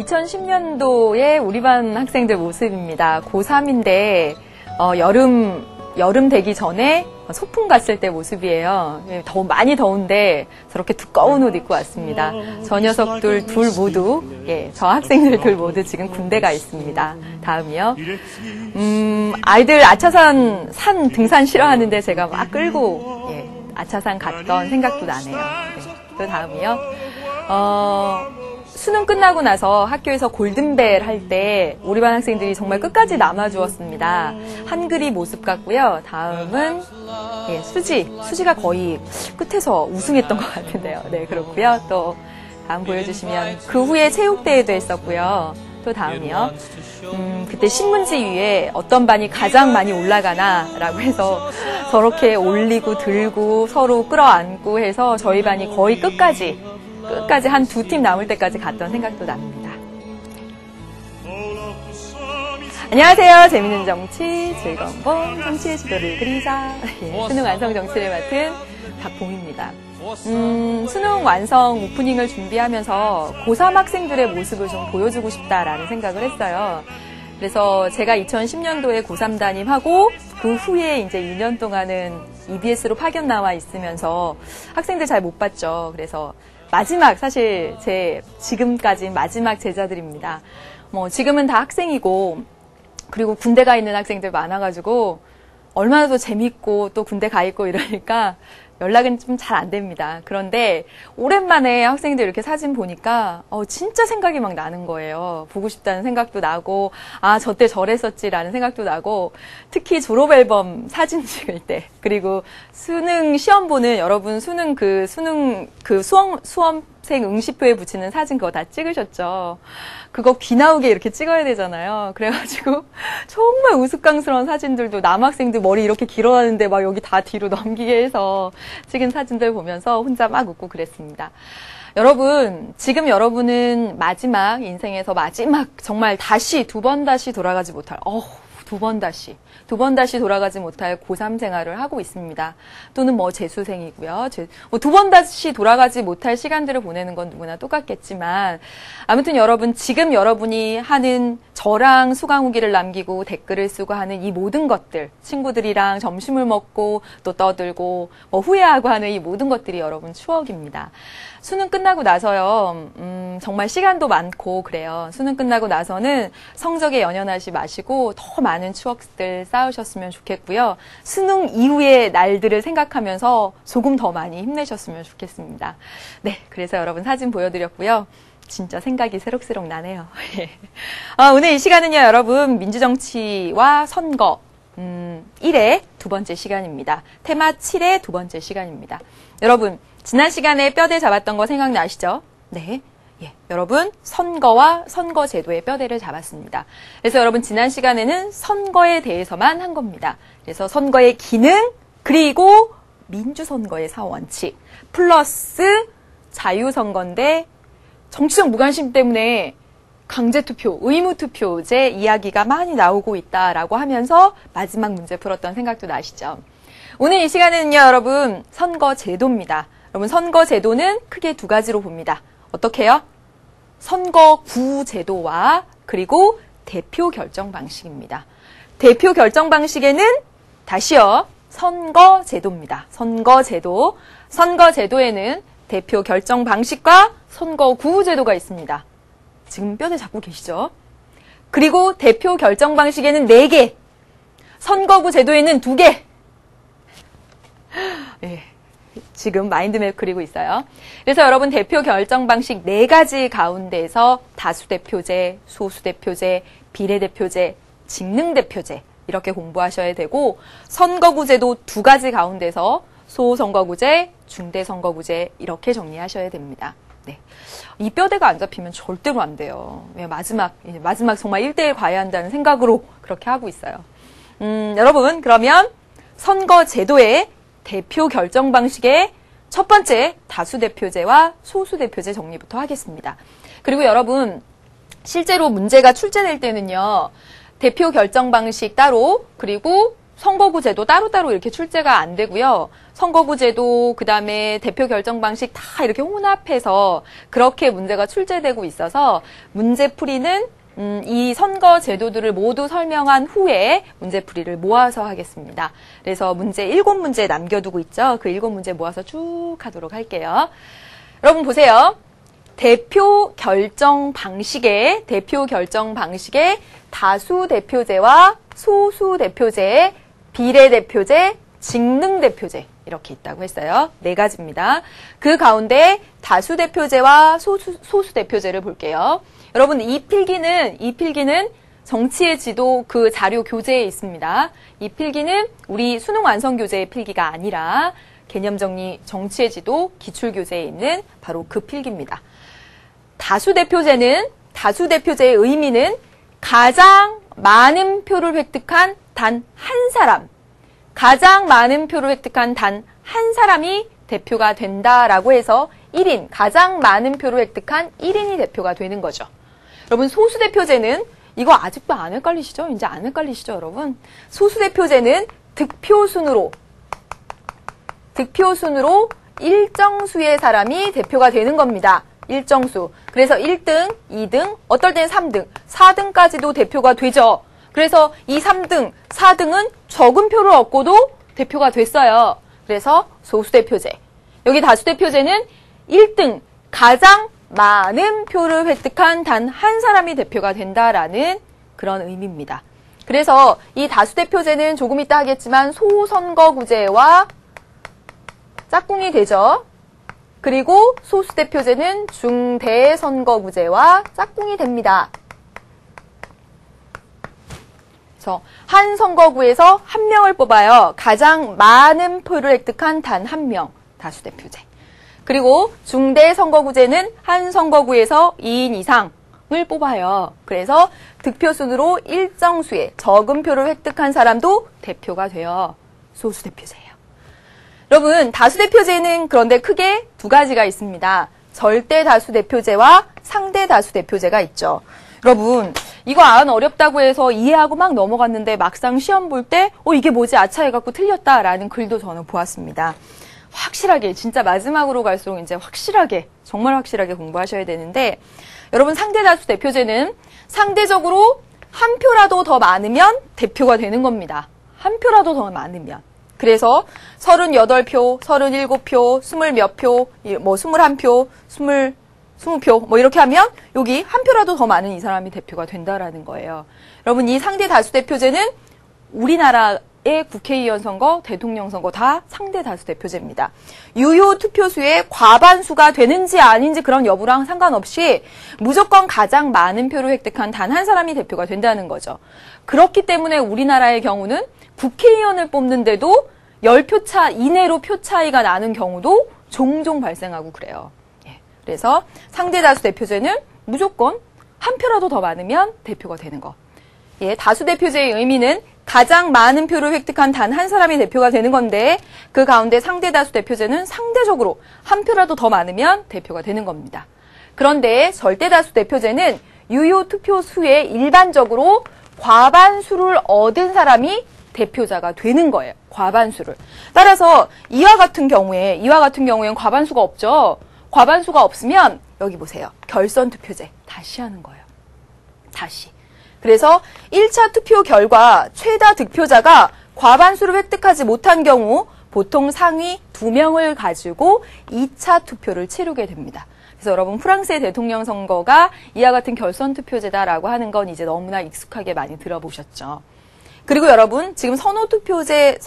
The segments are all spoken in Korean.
2010년도에 우리 반 학생들 모습입니다. 고3인데 여름 되기 전에 소풍 갔을 때 모습이에요. 많이 더운데 저렇게 두꺼운 옷 입고 왔습니다. 저 녀석들 둘 모두, 저 학생들 둘 모두 지금 군대 가 있습니다. 다음이요. 아이들 아차산 등산 싫어하는데 제가 막 끌고 아차산 갔던 생각도 나네요. 또 다음이요. 수능 끝나고 나서 학교에서 골든벨 할 때 우리 반 학생들이 정말 끝까지 남아주었습니다. 한글이 모습 같고요. 다음은 수지가 거의 끝에서 우승했던 것 같은데요. 네, 그렇고요. 또 다음 보여주시면 그 후에 체육대회도 했었고요. 또 다음이요. 그때 신문지 위에 어떤 반이 가장 많이 올라가나라고 해서 저렇게 올리고 들고 서로 끌어안고 해서 저희 반이 거의 끝까지 한 2팀 남을 때까지 갔던 생각도 납니다. 안녕하세요. 재밌는 정치, 즐거운 봄, 정치의 지도를 그리자. 수능 완성 정치를 맡은 박봉입니다. 수능 완성 오프닝을 준비하면서 고3 학생들의 모습을 좀 보여주고 싶다라는 생각을 했어요. 그래서 제가 2010년도에 고3 담임하고 그 후에 이제 2년 동안은 EBS로 파견 나와 있으면서 학생들 잘 못 봤죠. 그래서 사실 지금까지 마지막 제자들입니다. 지금은 다 학생이고, 그리고 군대 가 있는 학생들 많아가지고, 얼마나 더 재밌고, 또 군대 가 있고 이러니까 연락은 좀 잘 안 됩니다. 그런데 오랜만에 학생들 이렇게 사진 보니까, 진짜 생각이 막 나는 거예요. 보고 싶다는 생각도 나고, 저때 저랬었지라는 생각도 나고, 특히 졸업앨범 사진 찍을 때, 그리고 수능 시험 보는 여러분 수험생 응시표에 붙이는 사진 그거 다 찍으셨죠? 그거 귀 나오게 이렇게 찍어야 되잖아요. 그래가지고 정말 우스꽝스러운 사진들도 남학생들 머리 이렇게 길어하는데 막 여기 다 뒤로 넘기게 해서 찍은 사진들 보면서 혼자 막 웃고 그랬습니다. 여러분, 지금 여러분은 인생에서 마지막 정말 두 번 다시 돌아가지 못할 두 번 다시 돌아가지 못할 고3 생활을 하고 있습니다. 또는 재수생이고요. 두 번 다시 돌아가지 못할 시간들을 보내는 건 누구나 똑같겠지만, 아무튼 지금 여러분이 하는 저랑 수강 후기를 남기고 댓글을 쓰고 하는 이 모든 것들, 친구들이랑 점심을 먹고 또 떠들고 후회하고 하는 이 모든 것들이 여러분 추억입니다. 수능 끝나고 나서요, 정말 시간도 많고 그래요. 수능 끝나고 나서는 성적에 연연하지 마시고 더 많은 추억들 쌓으셨으면 좋겠고요. 수능 이후의 날들을 생각하면서 조금 더 많이 힘내셨으면 좋겠습니다. 네, 그래서 여러분 사진 보여드렸고요. 진짜 생각이 새록새록 나네요. 오늘 이 시간은요, 여러분 민주정치와 선거 1의 두 번째 시간입니다. 테마 7의 두 번째 시간입니다. 여러분, 지난 시간에 뼈대 잡았던 거 생각나시죠? 네. 여러분, 선거와 선거제도의 뼈대를 잡았습니다. 그래서 여러분, 지난 시간에는 선거에 대해서만 한 겁니다. 그래서 선거의 기능, 그리고 민주선거의 4원칙, 플러스 자유선거인데 정치적 무관심 때문에 강제투표, 의무투표제 이야기가 많이 나오고 있다라고 하면서 마지막 문제 풀었던 생각도 나시죠? 오늘 이 시간에는요, 여러분, 선거제도입니다. 여러분, 선거제도는 크게 두 가지로 봅니다. 어떻게요? 선거구 제도와 그리고 대표 결정 방식입니다. 대표 결정 방식에는 다시요, 선거제도입니다. 선거제도. 선거제도에는 대표 결정 방식과 선거구 제도가 있습니다. 지금 뼈대 잡고 계시죠? 그리고 대표 결정 방식에는 4개, 선거구 제도에는 2개. 지금 마인드맵 그리고 있어요. 그래서 여러분, 대표 결정 방식 4가지 가운데서 다수대표제, 소수대표제, 비례대표제, 직능대표제 이렇게 공부하셔야 되고, 선거구제도 2가지 가운데서 소선거구제, 중대선거구제 이렇게 정리하셔야 됩니다. 네. 이 뼈대가 안 잡히면 절대로 안 돼요. 마지막 정말 1대1 가야 한다는 생각으로 그렇게 하고 있어요. 여러분, 그러면 선거제도의 대표 결정 방식의 첫 번째 다수대표제와 소수대표제 정리부터 하겠습니다. 그리고 여러분, 실제로 문제가 출제될 때는요, 대표 결정 방식 따로, 그리고 선거구제도 따로따로 이렇게 출제가 안 되고요. 선거구제도 그다음에 대표 결정 방식 다 이렇게 혼합해서 그렇게 문제가 출제되고 있어서 문제풀이는 이 선거 제도들을 모두 설명한 후에 문제풀이를 모아서 하겠습니다. 그래서 문제 7문제 남겨두고 있죠. 그 7문제 모아서 쭉 하도록 할게요. 여러분 보세요. 대표 결정 방식에 다수 대표제와 소수 대표제, 비례 대표제, 직능 대표제 이렇게 있다고 했어요. 4가지입니다. 그 가운데 다수 대표제와 소수 대표제를 볼게요. 여러분 이 필기는 정치의 지도 그 자료 교재에 있습니다. 이 필기는 우리 수능 완성 교재의 필기가 아니라 개념 정리 정치의 지도 기출 교재에 있는 바로 그 필기입니다. 다수 대표제의 의미는 가장 많은 표를 획득한 단 한 사람, 가장 많은 표를 획득한 단 한 사람이 대표가 된다라고 해서 1인, 가장 많은 표를 획득한 1인이 대표가 되는 거죠. 여러분 소수 대표제는 이거 아직도 안 헷갈리시죠? 이제 안 헷갈리시죠, 여러분? 소수 대표제는 득표 순으로 일정 수의 사람이 대표가 되는 겁니다. 일정 수. 그래서 1등, 2등, 어떨 때는 3등, 4등까지도 대표가 되죠. 그래서 이 3등, 4등은 적은 표를 얻고도 대표가 됐어요. 그래서 소수대표제. 여기 다수대표제는 1등, 가장 많은 표를 획득한 단 한 사람이 대표가 된다라는 그런 의미입니다. 그래서 이 다수대표제는 조금 이따 하겠지만 소선거구제와 짝꿍이 되죠. 그리고 소수대표제는 중대선거구제와 짝꿍이 됩니다. 그래서 한 선거구에서 한 명을 뽑아요. 가장 많은 표를 획득한 단 한 명, 다수대표제. 그리고 중대선거구제는 한 선거구에서 2인 이상을 뽑아요. 그래서 득표순으로 일정 수의 적은 표를 획득한 사람도 대표가 돼요. 소수대표제예요. 여러분, 다수대표제는 그런데 크게 2가지가 있습니다. 절대다수대표제와 상대다수대표제가 있죠. 여러분, 이거 안 어렵다고 해서 이해하고 막 넘어갔는데 막상 시험 볼 때 이게 뭐지? 아차 해갖고 틀렸다라는 글도 저는 보았습니다. 확실하게, 진짜 마지막으로 갈수록 이제 확실하게, 정말 확실하게 공부하셔야 되는데 여러분, 상대다수대표제는 상대적으로 한 표라도 더 많으면 대표가 되는 겁니다. 한 표라도 더 많으면. 그래서 38표, 37표, 20몇 표, 21표, 20표 뭐 이렇게 하면 여기 한 표라도 더 많은 이 사람이 대표가 된다라는 거예요. 여러분 이 상대 다수 대표제는 우리나라의 국회의원 선거, 대통령 선거 다 상대 다수 대표제입니다. 유효 투표수의 과반수가 되는지 아닌지 그런 여부랑 상관없이 무조건 가장 많은 표를 획득한 단 한 사람이 대표가 된다는 거죠. 그렇기 때문에 우리나라의 경우는 국회의원을 뽑는데도 10표 차 이내로 표 차이가 나는 경우도 종종 발생하고 그래요. 그래서 상대다수 대표제는 무조건 한 표라도 더 많으면 대표가 되는 거. 다수 대표제의 의미는 가장 많은 표를 획득한 단 한 사람이 대표가 되는 건데 그 가운데 상대다수 대표제는 상대적으로 한 표라도 더 많으면 대표가 되는 겁니다. 그런데 절대다수 대표제는 유효 투표 수에 일반적으로 과반수를 얻은 사람이 대표자가 되는 거예요. 과반수를. 따라서 이와 같은 경우엔 과반수가 없죠. 과반수가 없으면 여기 보세요. 결선 투표제 다시 하는 거예요. 다시. 그래서 1차 투표 결과 최다 득표자가 과반수를 획득하지 못한 경우 보통 상위 2명을 가지고 2차 투표를 치르게 됩니다. 그래서 여러분 프랑스의 대통령 선거가 이와 같은 결선 투표제다라고 하는 건 이제 너무나 익숙하게 많이 들어보셨죠. 그리고 여러분 지금 선호투표제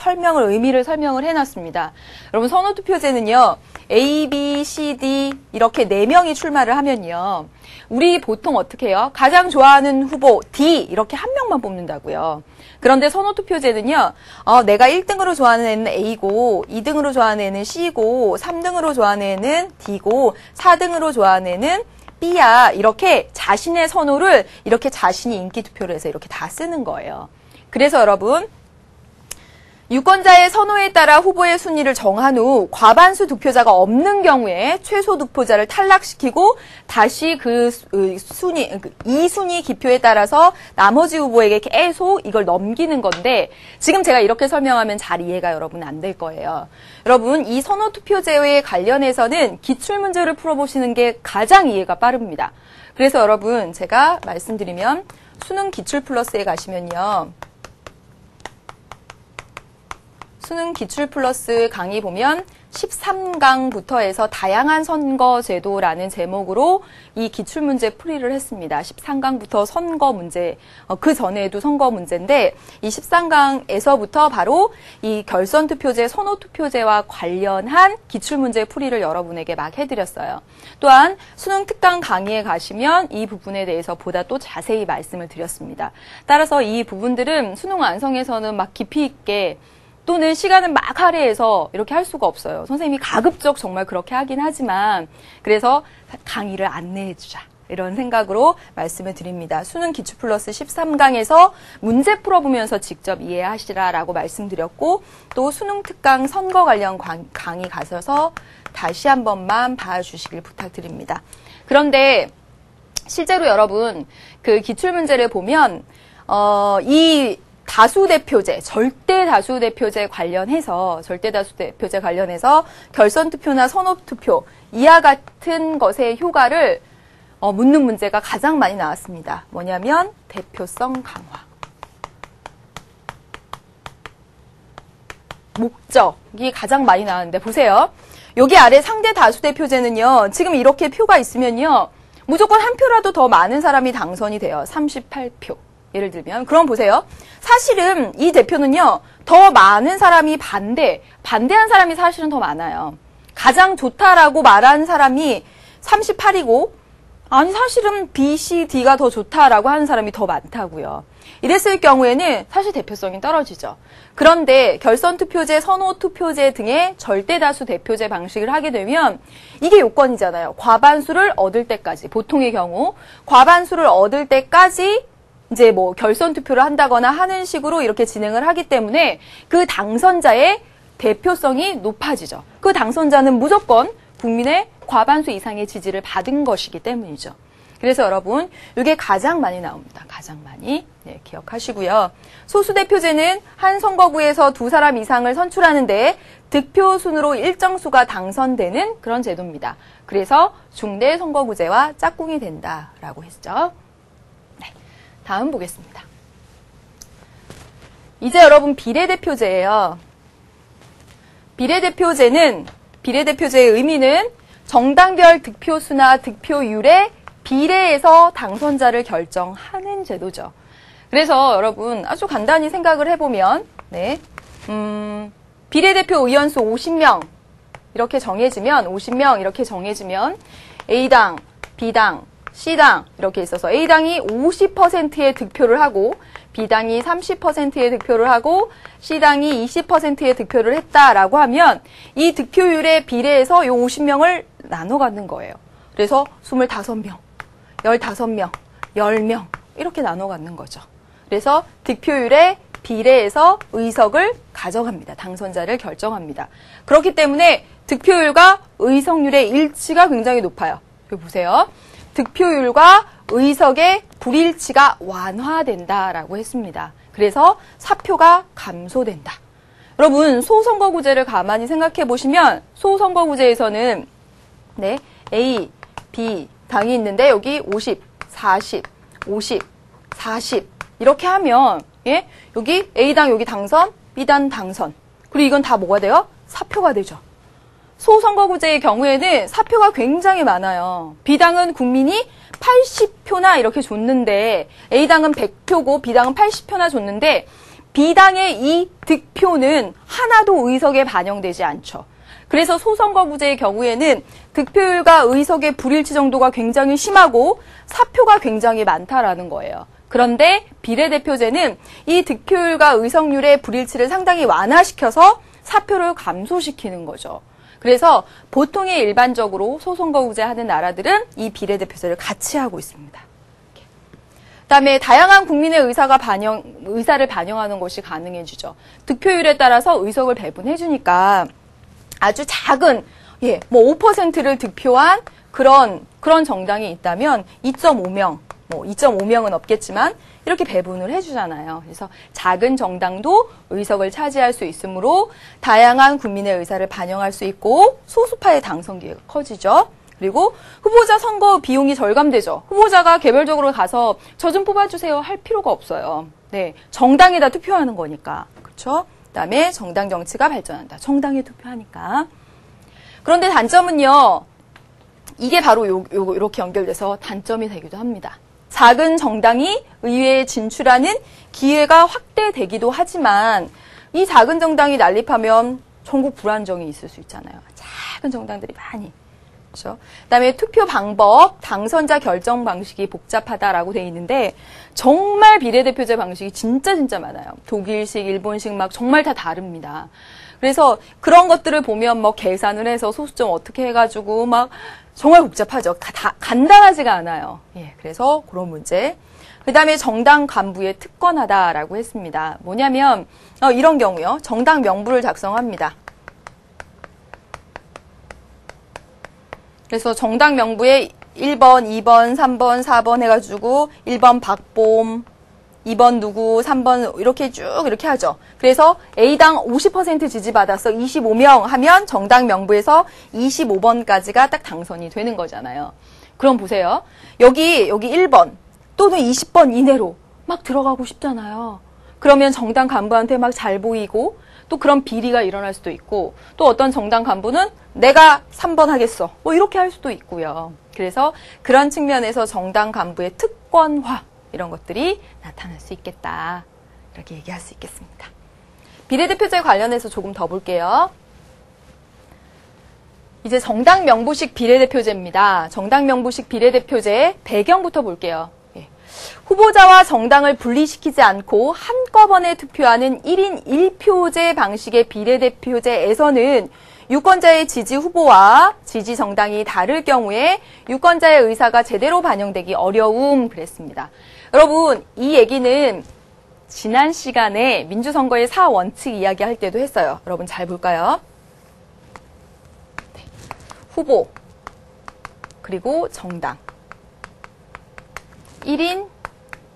의미를 설명을 해놨습니다. 여러분 선호투표제는요. A, B, C, D 이렇게 4명이 출마를 하면요. 우리 보통 어떻게 해요? 가장 좋아하는 후보 D 이렇게 한 명만 뽑는다고요. 그런데 선호투표제는요. 내가 1등으로 좋아하는 애는 A고 2등으로 좋아하는 애는 C고 3등으로 좋아하는 애는 D고 4등으로 좋아하는 애는 B야. 이렇게 자신의 선호를 이렇게 자신이 인기투표를 해서 이렇게 다 쓰는 거예요. 그래서 여러분 유권자의 선호에 따라 후보의 순위를 정한 후 과반수 득표자가 없는 경우에 최소 득표자를 탈락시키고 다시 이 순위 기표에 따라서 나머지 후보에게 계속 이걸 넘기는 건데 지금 제가 이렇게 설명하면 잘 이해가 여러분 안 될 거예요. 여러분 이 선호투표제에 관련해서는 기출문제를 풀어보시는 게 가장 이해가 빠릅니다. 그래서 여러분 제가 말씀드리면 수능 기출플러스에 가시면요. 수능 기출플러스 강의 보면 13강부터 해서 다양한 선거제도라는 제목으로 이 기출문제 풀이를 했습니다. 13강부터 선거 문제, 그 전에도 선거 문제인데 이 13강에서부터 바로 이 결선투표제, 선호투표제와 관련한 기출문제 풀이를 여러분에게 막 해드렸어요. 또한 수능 특강 강의에 가시면 이 부분에 대해서 보다 또 자세히 말씀을 드렸습니다. 따라서 이 부분들은 수능 완성에서는 막 깊이 있게 또는 시간을 막 할애해서 이렇게 할 수가 없어요. 선생님이 가급적 정말 그렇게 하긴 하지만 그래서 강의를 안내해주자 이런 생각으로 말씀을 드립니다. 수능 기출플러스 13강에서 문제 풀어보면서 직접 이해하시라라고 말씀드렸고 또 수능 특강 선거 관련 강의 가셔서 다시 한 번만 봐주시길 부탁드립니다. 그런데 실제로 여러분 그 기출문제를 보면 이 다수대표제, 절대다수대표제 관련해서 결선투표나 선호투표 이와 같은 것의 효과를 묻는 문제가 가장 많이 나왔습니다. 뭐냐면 대표성 강화. 목적이 가장 많이 나왔는데 보세요. 여기 아래 상대 다수대표제는요. 지금 이렇게 표가 있으면요. 무조건 한 표라도 더 많은 사람이 당선이 돼요. 38표. 예를 들면 그럼 보세요. 사실은 이 대표는요. 더 많은 사람이 반대한 사람이 사실은 더 많아요. 가장 좋다라고 말한 사람이 38이고 아니 사실은 B, C, D가 더 좋다라고 하는 사람이 더 많다고요. 이랬을 경우에는 사실 대표성이 떨어지죠. 그런데 결선투표제, 선호투표제 등의 절대다수 대표제 방식을 하게 되면 이게 요건이잖아요. 과반수를 얻을 때까지 보통의 경우 과반수를 얻을 때까지 이제 뭐 결선 투표를 한다거나 하는 식으로 이렇게 진행을 하기 때문에 그 당선자의 대표성이 높아지죠. 그 당선자는 무조건 국민의 과반수 이상의 지지를 받은 것이기 때문이죠. 그래서 여러분 이게 가장 많이 나옵니다. 가장 많이 기억하시고요. 소수대표제는 한 선거구에서 두 사람 이상을 선출하는데 득표 순으로 일정 수가 당선되는 그런 제도입니다. 그래서 중대 선거구제와 짝꿍이 된다라고 했죠. 다음 보겠습니다. 이제 여러분 비례대표제예요. 비례대표제의 의미는 정당별 득표수나 득표율에 비례해서 당선자를 결정하는 제도죠. 그래서 여러분 아주 간단히 생각을 해보면 비례대표 의원수 50명 이렇게 정해지면 A당, B당, C당 이렇게 있어서 A당이 50%의 득표를 하고 B당이 30%의 득표를 하고 C당이 20%의 득표를 했다라고 하면 이 득표율에 비례해서 이 50명을 나눠 갖는 거예요. 그래서 25명, 15명, 10명 이렇게 나눠 갖는 거죠. 그래서 득표율에 비례해서 의석을 가져갑니다. 당선자를 결정합니다. 그렇기 때문에 득표율과 의석률의 일치가 굉장히 높아요. 여기 보세요. 득표율과 의석의 불일치가 완화된다라고 했습니다. 그래서 사표가 감소된다. 여러분 소선거구제를 가만히 생각해 보시면 소선거구제에서는 A, B 당이 있는데 여기 50, 40, 50, 40 이렇게 하면 여기 A당 여기 당선, B당 당선. 그리고 이건 다 뭐가 돼요? 사표가 되죠. 소선거구제의 경우에는 사표가 굉장히 많아요. B당은 국민이 80표나 이렇게 줬는데 A당은 100표고 B당은 80표나 줬는데 B당의 이 득표는 하나도 의석에 반영되지 않죠. 그래서 소선거구제의 경우에는 득표율과 의석의 불일치 정도가 굉장히 심하고 사표가 굉장히 많다라는 거예요. 그런데 비례대표제는 이 득표율과 의석률의 불일치를 상당히 완화시켜서 사표를 감소시키는 거죠. 그래서 보통의 일반적으로 소선거구제 하는 나라들은 이 비례대표제를 같이 하고 있습니다. 그다음에 다양한 국민의 의사를 반영하는 것이 가능해지죠. 득표율에 따라서 의석을 배분해주니까 아주 작은, 뭐 5%를 득표한 그런 정당이 있다면 2.5명, 뭐 2.5명은 없겠지만 이렇게 배분을 해주잖아요. 그래서 작은 정당도 의석을 차지할 수 있으므로 다양한 국민의 의사를 반영할 수 있고 소수파의 당선 기회가 커지죠. 그리고 후보자 선거 비용이 절감되죠. 후보자가 개별적으로 가서 저 좀 뽑아주세요 할 필요가 없어요. 네, 정당에다 투표하는 거니까. 그렇죠? 그다음에 정당 정치가 발전한다. 정당에 투표하니까. 그런데 단점은요. 이게 바로 요렇게 연결돼서 단점이 되기도 합니다. 작은 정당이 의회에 진출하는 기회가 확대되기도 하지만 이 작은 정당이 난립하면 전국 불안정이 있을 수 있잖아요. 작은 정당들이 많이. 그렇죠? 그다음에 투표 방법, 당선자 결정 방식이 복잡하다라고 돼 있는데 정말 비례대표제 방식이 진짜 많아요. 독일식, 일본식 막 정말 다 다릅니다. 그래서 그런 것들을 보면 뭐 계산을 해서 소수점 어떻게 해가지고 막 정말 복잡하죠. 다 간단하지가 않아요. 그래서 그런 문제. 그다음에 정당 간부에 특권하다라고 했습니다. 뭐냐면 이런 경우요. 정당 명부를 작성합니다. 그래서 정당 명부에 1번, 2번, 3번, 4번 해가지고 1번 박봄, 2번 누구, 3번 이렇게 쭉 이렇게 하죠. 그래서 A당 50% 지지받았어. 25명 하면 정당 명부에서 25번까지가 딱 당선이 되는 거잖아요. 그럼 보세요. 여기 1번 또는 20번 이내로 막 들어가고 싶잖아요. 그러면 정당 간부한테 막 잘 보이고 또 그런 비리가 일어날 수도 있고 또 어떤 정당 간부는 내가 3번 하겠어. 뭐 이렇게 할 수도 있고요. 그래서 그런 측면에서 정당 간부의 특권화 이런 것들이 나타날 수 있겠다. 이렇게 얘기할 수 있겠습니다. 비례대표제 관련해서 조금 더 볼게요. 이제 정당 명부식 비례대표제입니다. 정당 명부식 비례대표제의 배경부터 볼게요. 후보자와 정당을 분리시키지 않고 한꺼번에 투표하는 1인 1표제 방식의 비례대표제에서는 유권자의 지지 후보와 지지 정당이 다를 경우에 유권자의 의사가 제대로 반영되기 어려움 그랬습니다. 여러분, 이 얘기는 지난 시간에 민주선거의 4원칙 이야기할 때도 했어요. 여러분 잘 볼까요? 네. 후보, 그리고 정당. 1인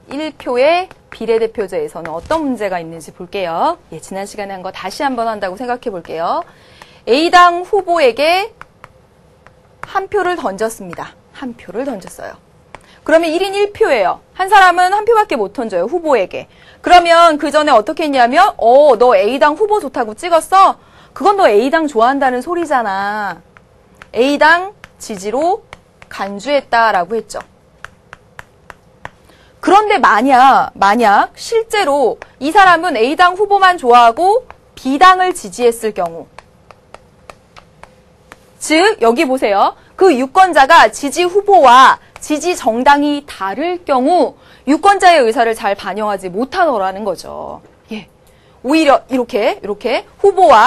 1표의 비례대표제에서는 어떤 문제가 있는지 볼게요. 지난 시간에 한 거 다시 한번 한다고 생각해 볼게요. A당 후보에게 한 표를 던졌습니다. 한 표를 던졌어요. 그러면 1인 1표예요. 한 사람은 한 표밖에 못 던져요. 후보에게. 그러면 그 전에 어떻게 했냐면 너 A당 후보 좋다고 찍었어? 그건 너 A당 좋아한다는 소리잖아. A당 지지로 간주했다라고 했죠. 그런데 만약 실제로 이 사람은 A당 후보만 좋아하고 B당을 지지했을 경우, 즉 여기 보세요. 그 유권자가 지지 후보와 지지 정당이 다를 경우 유권자의 의사를 잘 반영하지 못하더라는 거죠. 오히려 이렇게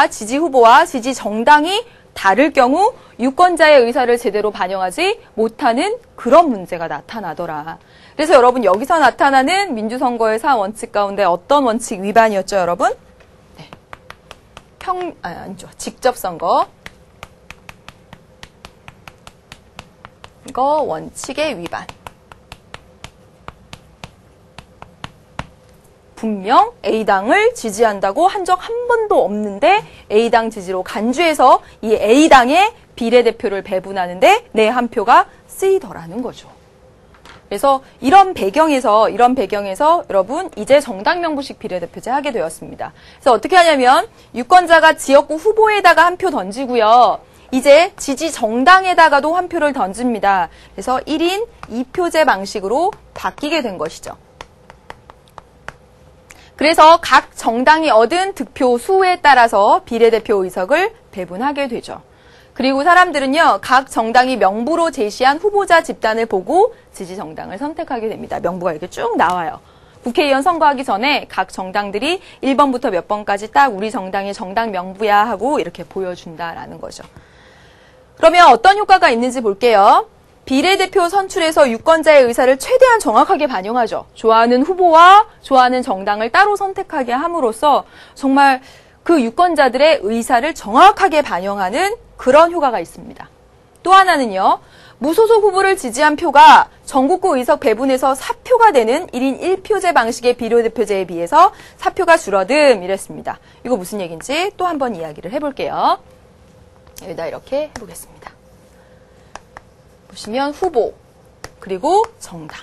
지지 후보와 지지 정당이 다를 경우 유권자의 의사를 제대로 반영하지 못하는 그런 문제가 나타나더라. 그래서 여러분 여기서 나타나는 민주선거의 4원칙 가운데 어떤 원칙 위반이었죠, 여러분? 네. 직접선거. 이거 원칙의 위반. 분명 A당을 지지한다고 한 적 한 번도 없는데 A당 지지로 간주해서 이 A당의 비례대표를 배분하는데 내 한 표가 쓰이더라는 거죠. 그래서 이런 배경에서 여러분 이제 정당 명부식 비례대표제 하게 되었습니다. 그래서 어떻게 하냐면 유권자가 지역구 후보에다가 한 표 던지고요. 이제 지지 정당에다가도 한 표를 던집니다. 그래서 1인 2표제 방식으로 바뀌게 된 것이죠. 그래서 각 정당이 얻은 득표 수에 따라서 비례대표 의석을 배분하게 되죠. 그리고 사람들은요, 각 정당이 명부로 제시한 후보자 집단을 보고 지지 정당을 선택하게 됩니다. 명부가 이렇게 쭉 나와요. 국회의원 선거하기 전에 각 정당들이 1번부터 몇 번까지 딱 우리 정당의 정당 명부야 하고 이렇게 보여준다라는 거죠. 그러면 어떤 효과가 있는지 볼게요. 비례대표 선출에서 유권자의 의사를 최대한 정확하게 반영하죠. 좋아하는 후보와 좋아하는 정당을 따로 선택하게 함으로써 정말 그 유권자들의 의사를 정확하게 반영하는 그런 효과가 있습니다. 또 하나는요. 무소속 후보를 지지한 표가 전국구 의석 배분에서 사표가 되는 1인 1표제 방식의 비례대표제에 비해서 사표가 줄어듦 이랬습니다. 이거 무슨 얘기인지 또 한번 이야기를 해볼게요. 여기다 이렇게 해보겠습니다. 보시면 후보 그리고 정당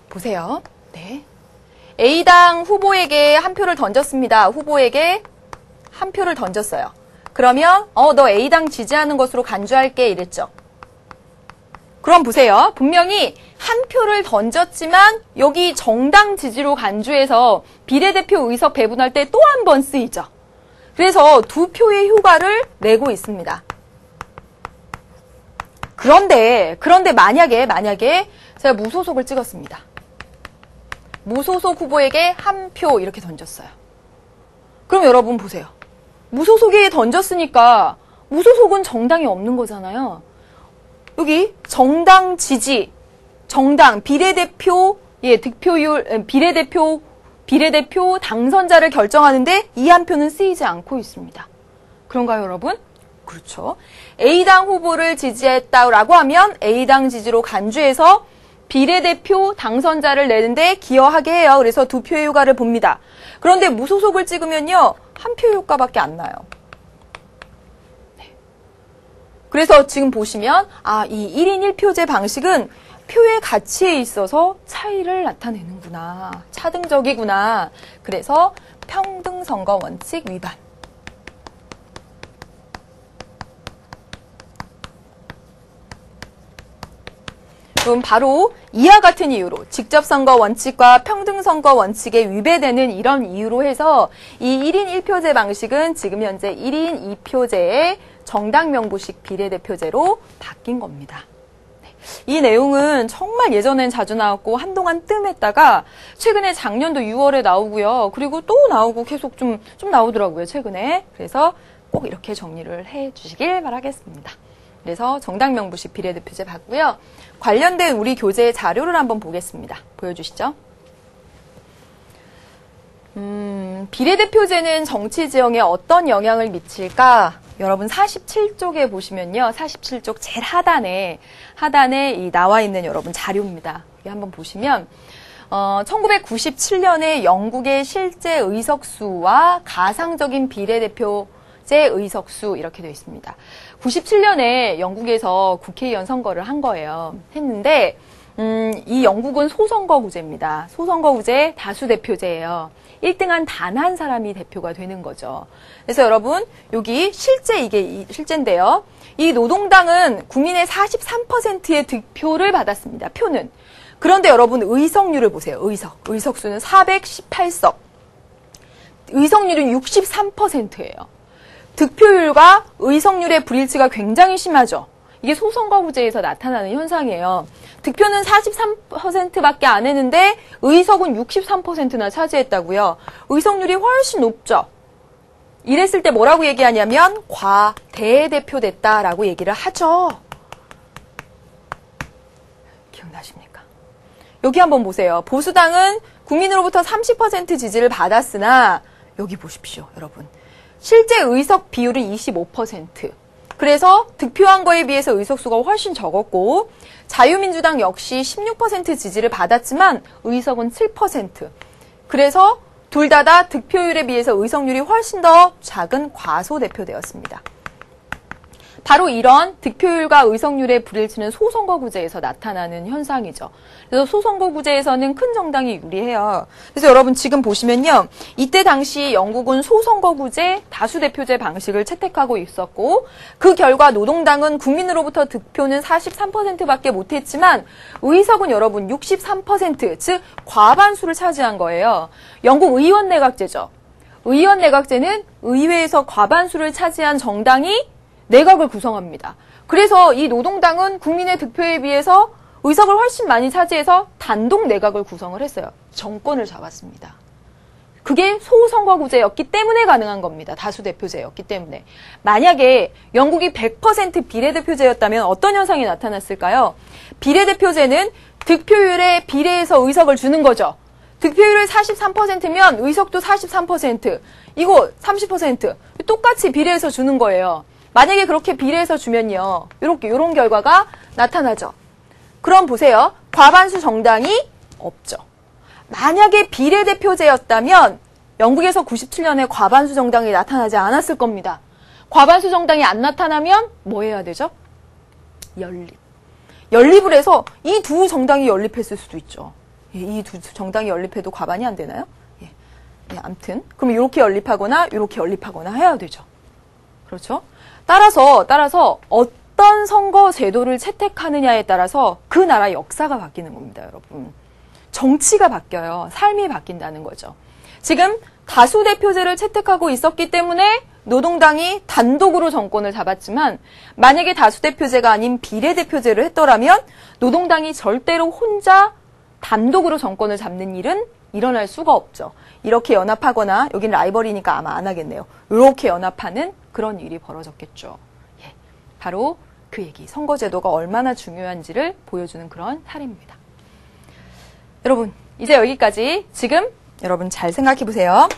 보세요. 네. A당 후보에게 한 표를 던졌습니다. 후보에게 한 표를 던졌어요. 그러면 너 A당 지지하는 것으로 간주할게 이랬죠. 그럼 보세요. 분명히 한 표를 던졌지만 여기 정당 지지로 간주해서 비례대표 의석 배분할 때 또 한 번 쓰이죠. 그래서 두 표의 효과를 내고 있습니다. 그런데 만약에 제가 무소속을 찍었습니다. 무소속 후보에게 한 표 이렇게 던졌어요. 그럼 여러분 보세요. 무소속에 던졌으니까 무소속은 정당이 없는 거잖아요. 여기 정당 지지, 정당 비례대표 득표율 비례대표 당선자를 결정하는데 이 한 표는 쓰이지 않고 있습니다. 그런가요, 여러분? 그렇죠. A당 후보를 지지했다라고 하면 A당 지지로 간주해서 비례대표 당선자를 내는데 기여하게 해요. 그래서 두 표의 효과를 봅니다. 그런데 무소속을 찍으면요. 한 표 효과밖에 안 나요. 네. 그래서 지금 보시면 이 1인 1표제 방식은 표의 가치에 있어서 차이를 나타내는구나. 차등적이구나. 그래서 평등선거 원칙 위반. 그럼 바로 이와 같은 이유로 직접선거 원칙과 평등선거 원칙에 위배되는 이런 이유로 해서 이 1인 1표제 방식은 지금 현재 1인 2표제의 정당명부식 비례대표제로 바뀐 겁니다. 이 내용은 정말 예전엔 자주 나왔고 한동안 뜸했다가 최근에 작년도 6월에 나오고요. 그리고 또 나오고 계속 좀 나오더라고요. 최근에. 그래서 꼭 이렇게 정리를 해 주시길 바라겠습니다. 그래서 정당명부식 비례대표제 봤고요. 관련된 우리 교재의 자료를 한번 보겠습니다. 보여주시죠. 비례대표제는 정치 지형에 어떤 영향을 미칠까? 여러분 47쪽에 보시면요. 47쪽 제일 하단에 이 나와 있는 여러분 자료입니다. 여기 한번 보시면 1997년에 영국의 실제 의석수와 가상적인 비례대표제 의석수 이렇게 되어 있습니다. 97년에 영국에서 국회의원 선거를 한 거예요. 했는데 이 영국은 소선거구제입니다. 소선거구제 다수대표제예요. 1등한 단 한 사람이 대표가 되는 거죠. 그래서 여러분 여기 실제 이게 실제인데요. 이 노동당은 국민의 43%의 득표를 받았습니다. 표는. 그런데 여러분 의석률을 보세요. 의석수는 418석. 의석률은 63%예요. 득표율과 의석률의 불일치가 굉장히 심하죠. 이게 소선거구제에서 나타나는 현상이에요. 득표는 43%밖에 안 했는데 의석은 63%나 차지했다고요. 의석률이 훨씬 높죠. 이랬을 때 뭐라고 얘기하냐면 과대대표됐다라고 얘기를 하죠. 기억나십니까? 여기 한번 보세요. 보수당은 국민으로부터 30% 지지를 받았으나 여기 보십시오, 여러분. 실제 의석 비율은 25%. 그래서 득표한 거에 비해서 의석수가 훨씬 적었고 자유민주당 역시 16% 지지를 받았지만 의석은 7%. 그래서 둘 다 득표율에 비해서 의석률이 훨씬 더 작은 과소대표되었습니다. 바로 이런 득표율과 의석률의 불일치는 소선거구제에서 나타나는 현상이죠. 그래서 소선거구제에서는 큰 정당이 유리해요. 그래서 여러분 지금 보시면요. 이때 당시 영국은 소선거구제 다수대표제 방식을 채택하고 있었고 그 결과 노동당은 국민으로부터 득표는 43%밖에 못했지만 의석은 여러분 63%, 즉 과반수를 차지한 거예요. 영국 의원내각제죠. 의원내각제는 의회에서 과반수를 차지한 정당이 내각을 구성합니다. 그래서 이 노동당은 국민의 득표에 비해서 의석을 훨씬 많이 차지해서 단독 내각을 구성을 했어요. 정권을 잡았습니다. 그게 소선거구제였기 때문에 가능한 겁니다. 다수대표제였기 때문에. 만약에 영국이 100% 비례대표제였다면 어떤 현상이 나타났을까요? 비례대표제는 득표율에 비례해서 의석을 주는 거죠. 득표율이 43%면 의석도 43%, 이거 30%, 똑같이 비례해서 주는 거예요. 만약에 그렇게 비례해서 주면요, 이런 결과가 나타나죠. 그럼 보세요. 과반수 정당이 없죠. 만약에 비례대표제였다면 영국에서 97년에 과반수 정당이 나타나지 않았을 겁니다. 과반수 정당이 안 나타나면 뭐 해야 되죠? 연립을 해서 이 두 정당이 연립했을 수도 있죠. 이 두 정당이 연립해도 과반이 안 되나요? 예. 네, 아무튼 그럼 이렇게 연립하거나 이렇게 연립하거나 해야 되죠. 그렇죠? 따라서 어떤 선거 제도를 채택하느냐에 따라서 그 나라의 역사가 바뀌는 겁니다, 여러분. 정치가 바뀌어요. 삶이 바뀐다는 거죠. 지금 다수대표제를 채택하고 있었기 때문에 노동당이 단독으로 정권을 잡았지만 만약에 다수대표제가 아닌 비례대표제를 했더라면 노동당이 절대로 혼자 단독으로 정권을 잡는 일은 일어날 수가 없죠. 이렇게 연합하거나, 여긴 라이벌이니까 아마 안 하겠네요. 이렇게 연합하는 그런 일이 벌어졌겠죠. 예, 바로 그 얘기, 선거제도가 얼마나 중요한지를 보여주는 그런 사례입니다. 여러분, 이제 여기까지 지금 여러분 잘 생각해 보세요.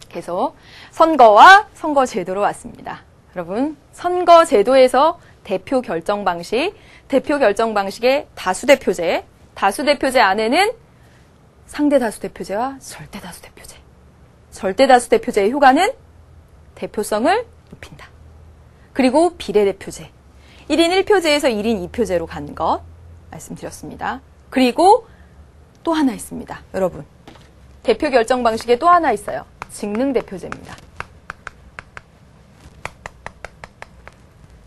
계속 선거와 선거제도로 왔습니다. 여러분, 선거제도에서 대표 결정 방식의 다수대표제, 다수대표제 안에는 상대다수대표제와 절대다수대표제. 절대다수대표제의 효과는 대표성을 높인다. 그리고 비례대표제. 1인 1표제에서 1인 2표제로 간 것 말씀드렸습니다. 그리고 또 하나 있습니다. 여러분, 대표 결정 방식에 또 하나 있어요. 직능대표제입니다.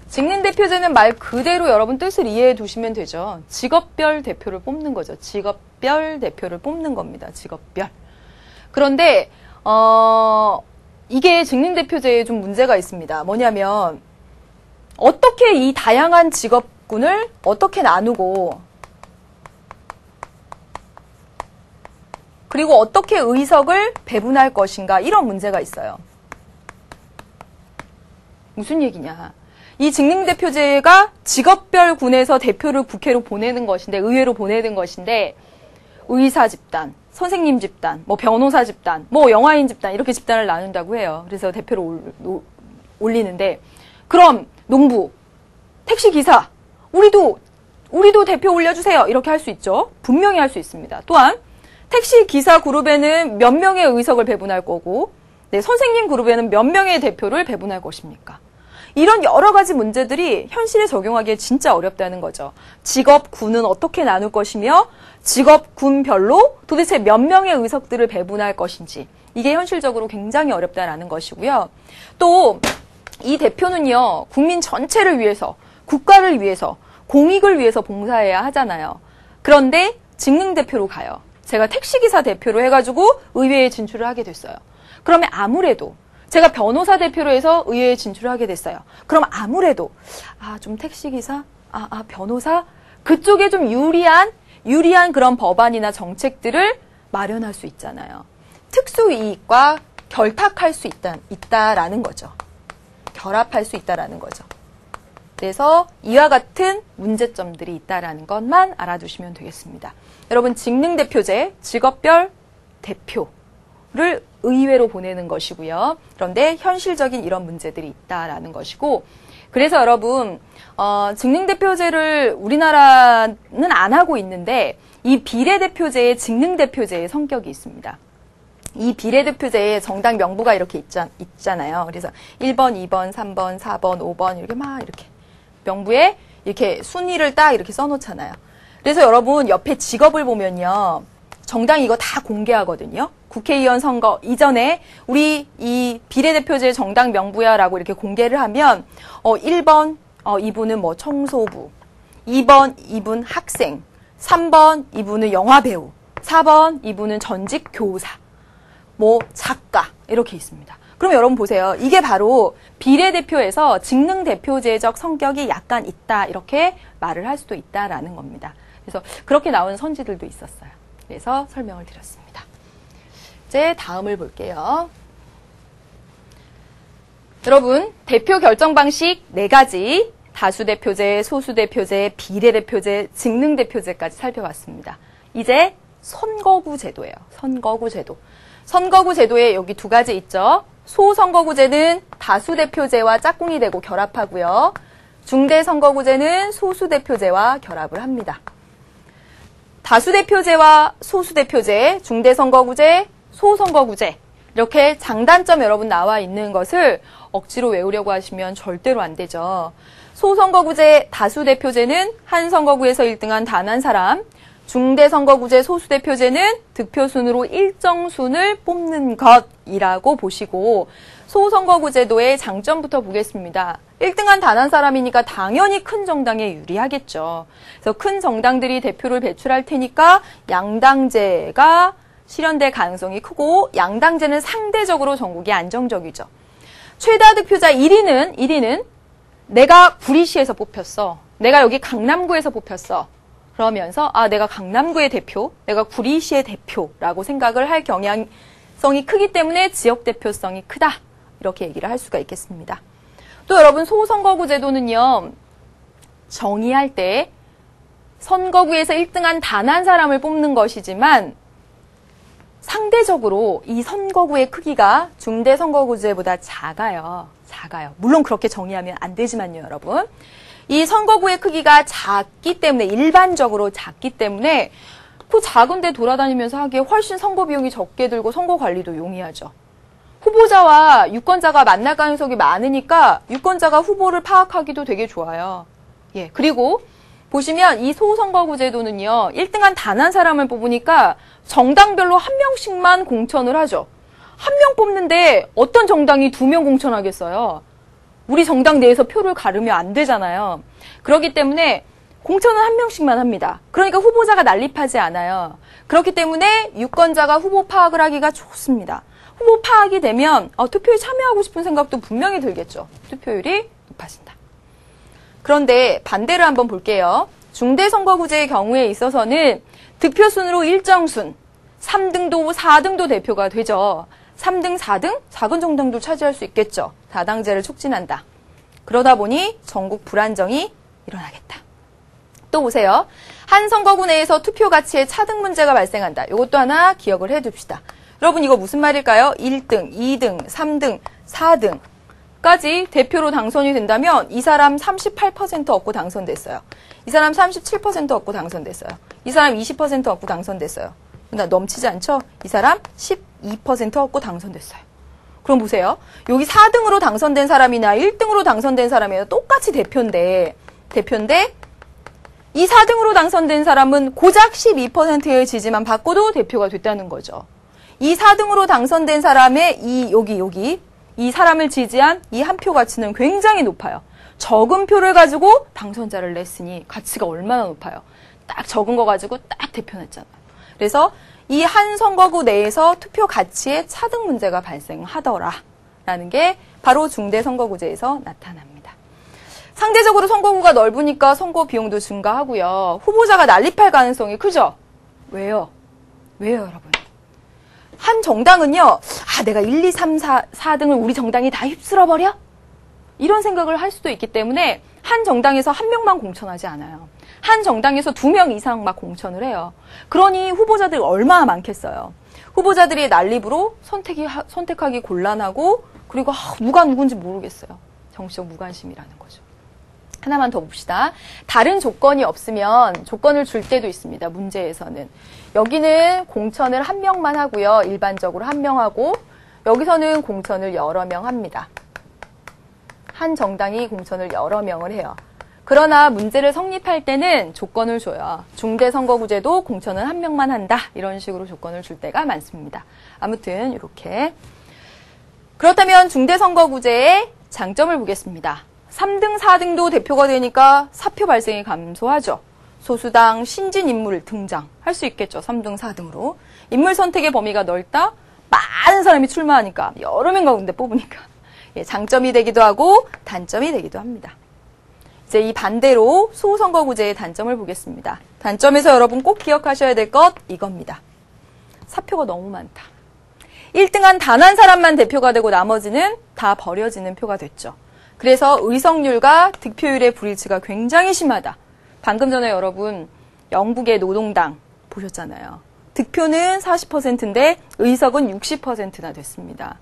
직능대표제는 말 그대로 여러분 뜻을 이해해 두시면 되죠. 직업별 대표를 뽑는 거죠. 직업별 대표를 뽑는 겁니다. 직업별. 그런데 이게 직능대표제에 좀 문제가 있습니다. 뭐냐면 어떻게 이 다양한 직업군을 어떻게 나누고 그리고 어떻게 의석을 배분할 것인가, 이런 문제가 있어요. 무슨 얘기냐. 이 직능대표제가 직업별 군에서 대표를 국회로 보내는 것인데, 의회로 보내는 것인데, 의사 집단, 선생님 집단, 뭐 변호사 집단, 뭐 영화인 집단, 이렇게 집단을 나눈다고 해요. 그래서 대표를 올리는데, 그럼 농부, 택시기사, 우리도 대표 올려주세요. 이렇게 할 수 있죠. 분명히 할 수 있습니다. 또한 택시기사 그룹에는 몇 명의 의석을 배분할 거고, 네, 선생님 그룹에는 몇 명의 대표를 배분할 것입니까? 이런 여러 가지 문제들이 현실에 적용하기에 진짜 어렵다는 거죠. 직업군은 어떻게 나눌 것이며 직업군별로 도대체 몇 명의 의석들을 배분할 것인지, 이게 현실적으로 굉장히 어렵다라는 것이고요. 또 이 대표는요, 국민 전체를 위해서, 국가를 위해서, 공익을 위해서 봉사해야 하잖아요. 그런데 직능대표로 가요. 제가 택시기사 대표로 해가지고 의회에 진출을 하게 됐어요. 그러면 아무래도 제가 변호사 대표로 해서 의회에 진출을 하게 됐어요. 그럼 아무래도 좀 택시기사, 변호사, 그쪽에 좀 유리한 그런 법안이나 정책들을 마련할 수 있잖아요. 특수이익과 결탁할 수 있다라는 거죠. 결합할 수 있다라는 거죠. 그래서 이와 같은 문제점들이 있다라는 것만 알아두시면 되겠습니다. 여러분, 직능대표제, 직업별 대표를 의회로 보내는 것이고요. 그런데 현실적인 이런 문제들이 있다라는 것이고, 그래서 여러분, 직능대표제를 우리나라는 안 하고 있는데, 이 비례대표제의 직능대표제의 성격이 있습니다. 이 비례대표제에 정당 명부가 이렇게 있잖아요. 그래서 1번, 2번, 3번, 4번, 5번 이렇게 막 이렇게 명부에 이렇게 순위를 딱 이렇게 써놓잖아요. 그래서 여러분 옆에 직업을 보면요. 정당이 이거 다 공개하거든요. 국회의원 선거 이전에 우리 이 비례대표제 정당 명부야라고 이렇게 공개를 하면 1번 이분은 뭐 청소부, 2번 이분 학생, 3번 이분은 영화배우, 4번 이분은 전직 교사, 뭐 작가 이렇게 있습니다. 그럼 여러분 보세요. 이게 바로 비례대표에서 직능대표제적 성격이 약간 있다 이렇게 말을 할 수도 있다라는 겁니다. 그래서 그렇게 나오는 선지들도 있었어요. 그래서 설명을 드렸습니다. 이제 다음을 볼게요. 여러분, 대표 결정 방식 4가지, 다수대표제, 소수대표제, 비례대표제, 직능대표제까지 살펴봤습니다. 이제 선거구제도예요. 선거구제도. 선거구제도에 여기 2가지 있죠. 소선거구제는 다수대표제와 짝꿍이 되고 결합하고요. 중대선거구제는 소수대표제와 결합을 합니다. 다수대표제와 소수대표제, 중대선거구제, 소선거구제 이렇게 장단점 여러분 나와 있는 것을 억지로 외우려고 하시면 절대로 안 되죠. 소선거구제, 다수대표제는 한 선거구에서 1등한 단 한 사람, 중대선거구제, 소수대표제는 득표순으로 일정 순을 뽑는 것이라고 보시고 소선거구제도의 장점부터 보겠습니다. 1등한 단 한 사람이니까 당연히 큰 정당에 유리하겠죠. 그래서 큰 정당들이 대표를 배출할 테니까 양당제가 실현될 가능성이 크고 양당제는 상대적으로 전국이 안정적이죠. 최다 득표자 1위는 내가 구리시에서 뽑혔어. 내가 여기 강남구에서 뽑혔어. 그러면서 내가 강남구의 대표, 내가 구리시의 대표라고 생각을 할 경향성이 크기 때문에 지역 대표성이 크다. 이렇게 얘기를 할 수가 있겠습니다. 또 여러분 소선거구 제도는요. 정의할 때 선거구에서 1등한 단 한 사람을 뽑는 것이지만 상대적으로 이 선거구의 크기가 중대선거구제보다 작아요. 물론 그렇게 정의하면 안 되지만요, 여러분. 이 선거구의 크기가 작기 때문에 일반적으로 작기 때문에 그 작은 데 돌아다니면서 하기에 훨씬 선거 비용이 적게 들고 선거 관리도 용이하죠. 후보자와 유권자가 만날 가능성이 많으니까 유권자가 후보를 파악하기도 되게 좋아요. 예, 그리고 보시면 이 소선거구 제도는요. 1등한 단 한 사람을 뽑으니까 정당별로 한 명씩만 공천을 하죠. 한 명 뽑는데 어떤 정당이 2명 공천하겠어요? 우리 정당 내에서 표를 가르면 안 되잖아요. 그렇기 때문에 공천은 한 명씩만 합니다. 그러니까 후보자가 난립하지 않아요. 그렇기 때문에 유권자가 후보 파악을 하기가 좋습니다. 후보 파악이 되면 투표에 참여하고 싶은 생각도 분명히 들겠죠. 투표율이 높아진다. 그런데 반대를 한번 볼게요. 중대선거구제의 경우에 있어서는 득표순으로 일정순, 3등도 4등도 대표가 되죠. 3등, 4등? 작은 정당도 차지할 수 있겠죠. 다당제를 촉진한다. 그러다 보니 전국 불안정이 일어나겠다. 또 보세요. 한 선거구 내에서 투표 가치에 차등 문제가 발생한다. 이것도 하나 기억을 해둡시다. 여러분 이거 무슨 말일까요? 1등, 2등, 3등, 4등까지 대표로 당선이 된다면 이 사람 38% 얻고 당선됐어요. 이 사람 37% 얻고 당선됐어요. 이 사람 20% 얻고 당선됐어요. 넘치지 않죠? 이 사람 12% 얻고 당선됐어요. 그럼 보세요. 여기 4등으로 당선된 사람이나 1등으로 당선된 사람이나 똑같이 대표인데 이 4등으로 당선된 사람은 고작 12%의 지지만 받고도 대표가 됐다는 거죠. 이 4등으로 당선된 사람의 이 사람을 지지한 이 한 표 가치는 굉장히 높아요. 적은 표를 가지고 당선자를 냈으니 가치가 얼마나 높아요. 딱 적은 거 가지고 딱 대표 냈잖아요. 그래서 이 한 선거구 내에서 투표 가치에 차등 문제가 발생하더라라는 게 바로 중대선거구제에서 나타납니다. 상대적으로 선거구가 넓으니까 선거 비용도 증가하고요. 후보자가 난립할 가능성이 크죠? 왜요, 여러분? 한 정당은요, 내가 1, 2, 3, 4등을 우리 정당이 다 휩쓸어버려? 이런 생각을 할 수도 있기 때문에 한 정당에서 한 명만 공천하지 않아요. 한 정당에서 2명 이상 막 공천을 해요. 그러니 후보자들이 얼마나 많겠어요. 후보자들이 난립으로 선택하기 곤란하고 그리고 누가 누군지 모르겠어요. 정치적 무관심이라는 거죠. 하나만 더 봅시다. 다른 조건이 없으면 조건을 줄 때도 있습니다. 문제에서는. 여기는 공천을 한 명만 하고요. 일반적으로 한 명 하고 여기서는 공천을 여러 명 합니다. 한 정당이 공천을 여러 명을 해요. 그러나 문제를 성립할 때는 조건을 줘요. 중대선거구제도 공천은 한 명만 한다. 이런 식으로 조건을 줄 때가 많습니다. 아무튼 이렇게. 그렇다면 중대선거구제의 장점을 보겠습니다. 3등, 4등도 대표가 되니까 사표 발생이 감소하죠. 소수당, 신진 인물 등장할 수 있겠죠. 3등, 4등으로. 인물 선택의 범위가 넓다. 많은 사람이 출마하니까 여러 명 가운데 뽑으니까 장점이 되기도 하고 단점이 되기도 합니다. 이제 이 반대로 소선거구제의 단점을 보겠습니다. 단점에서 여러분 꼭 기억하셔야 될 것 이겁니다. 사표가 너무 많다. 1등한 단 한 사람만 대표가 되고 나머지는 다 버려지는 표가 됐죠. 그래서 의석률과 득표율의 불일치가 굉장히 심하다. 방금 전에 여러분 영국의 노동당 보셨잖아요. 득표는 40%인데 의석은 60%나 됐습니다.